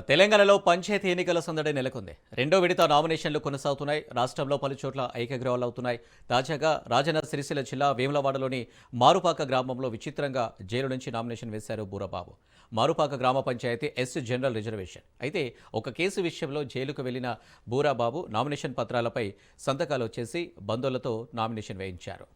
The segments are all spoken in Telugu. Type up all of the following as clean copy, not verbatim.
తెలంగాణలో పంచాయతీ ఎన్నికల సందడి నెలకొంది. రెండో విడత నామినేషన్లు కొనసాగుతున్నాయి. రాష్ట్రంలో పలుచోట్ల ఏకగ్రీవాలవుతున్నాయి. తాజాగా రాజన్న సిరిసిల్ల జిల్లా వేములవాడలోని మారుపాక గ్రామంలో విచిత్రంగా జైలు నుంచి నామినేషన్ వేశారు బూరబాబు. మారుపాక గ్రామ పంచాయతీ ఎస్ జనరల్ రిజర్వేషన్. అయితే ఒక కేసు విషయంలో జైలుకు వెళ్లిన బూరబాబు నామినేషన్ పత్రాలపై సంతకాలు చేసి బంధువులతో నామినేషన్ వేయించారు.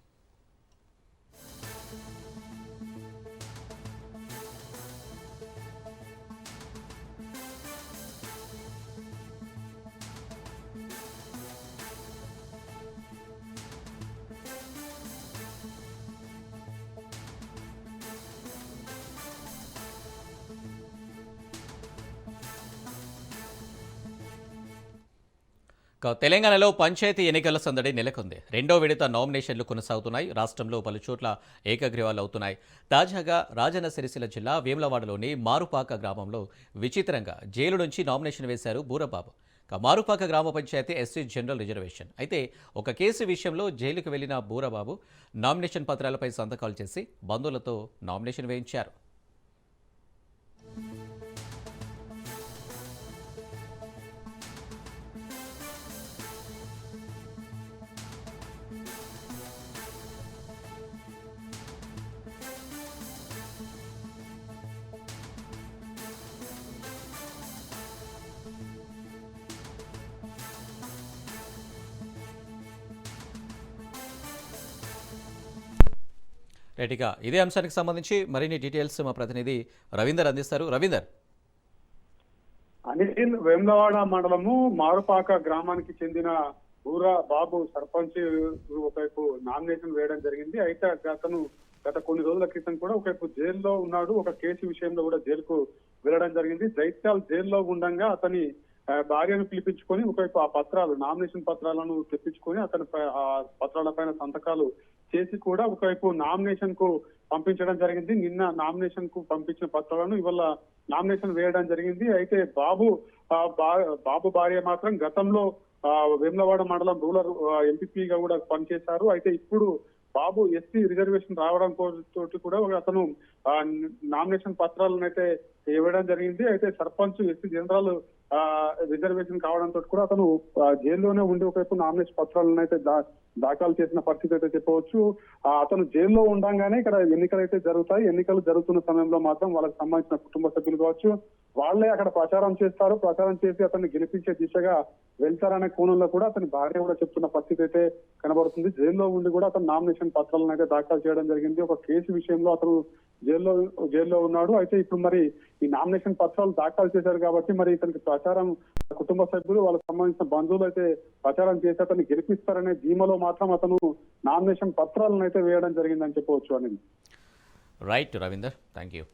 తెలంగాణలో పంచాయతీ ఎన్నికల సందడి నెలకొంది. రెండో విడత నామినేషన్లు కొనసాగుతున్నాయి. రాష్ట్రంలో పలుచోట్ల ఏకగ్రీవాలు అవుతున్నాయి. తాజాగా రాజన్న సిరిసిల్ల జిల్లా వేములవాడలోని మారుపాక గ్రామంలో విచిత్రంగా జైలు నుంచి నామినేషన్ వేశారు బూరబాబు. మారుపాక గ్రామ పంచాయతీ ఎస్సీ జనరల్ రిజర్వేషన్. అయితే ఒక కేసు విషయంలో జైలుకు వెళ్లిన బూరబాబు నామినేషన్ పత్రాలపై సంతకాలు చేసి బంధువులతో నామినేషన్ వేయించారు. రైట్గా ఇదే అంశానికి సంబంధించి మరిన్ని డీటెయిల్స్ మా ప్రతినిధి రవీందర్ అందిస్తారు. రవీందర్, అనిల్, వేములవాడ మండలము మారుపాక గ్రామానికి చెందిన బూరా బాబు సర్పంచ్ ఒకవైపు నామినేషన్ వేయడం జరిగింది. అయితే అతను గత కొన్ని రోజుల క్రితం కూడా ఒకవైపు జైల్లో ఉన్నాడు. ఒక కేసు విషయంలో కూడా జైలుకు వెళ్ళడం జరిగింది. జైత్యాల్ జైల్లో ఉండగా అతని భార్యను పిలిపించుకొని ఒకవైపు ఆ పత్రాలు నామినేషన్ పత్రాలను తెప్పించుకొని అతని ఆ పత్రాల పైన సంతకాలు చేసి కూడా ఒకవైపు నామినేషన్ కు పంపించడం జరిగింది. నిన్న నామినేషన్ కు పంపించిన పత్రాలను ఇవాళ నామినేషన్ వేయడం జరిగింది. అయితే బాబు భార్య మాత్రం గతంలో వేములవాడ మండలం రూరల్ ఎంపీపీగా కూడా పనిచేశారు. అయితే ఇప్పుడు బాబు ఎస్సీ రిజర్వేషన్ రావడం తోటి కూడా అతను నామినేషన్ పత్రాలను అయితే ఇవ్వడం జరిగింది. అయితే సర్పంచ్ ఎస్సీ జనరల్ రిజర్వేషన్ కావడంతో కూడా అతను జైల్లోనే ఉండి ఒకవైపు నామినేషన్ పత్రాలను అయితే దాఖలు చేసిన పరిస్థితి అయితే చెప్పవచ్చు. అతను జైల్లో ఉండగానే ఇక్కడ ఎన్నికలు అయితే జరుగుతాయి. ఎన్నికలు జరుగుతున్న సమయంలో మాత్రం వాళ్ళకి సంబంధించిన కుటుంబ సభ్యులు కావచ్చు, వాళ్లే అక్కడ ప్రచారం చేస్తారు. ప్రచారం చేసి అతన్ని గెలిపించే దిశగా వెళ్తారనే కోణంలో కూడా అతని భార్య కూడా చెప్తున్న పరిస్థితి అయితే కనబడుతుంది. జైల్లో ఉండి కూడా అతను నామినేషన్ పత్రాలను అయితే దాఖలు చేయడం జరిగింది. ఒక కేసు విషయంలో అతను జైల్లో ఉన్నాడు. అయితే ఇప్పుడు మరి ఈ నామినేషన్ పత్రాలు దాఖలు చేశారు కాబట్టి మరి ఇతనికి ప్రచారం కుటుంబ సభ్యులు వాళ్ళకి సంబంధించిన బంధువులు అయితే ప్రచారం చేసి అతన్ని గెలిపిస్తారనే ధీమలో మాత్రం అతను నామినేషన్ పత్రాలను అయితే వేయడం జరిగిందని చెప్పవచ్చు. అని రైట్ రవీందర్, థ్యాంక్ యూ.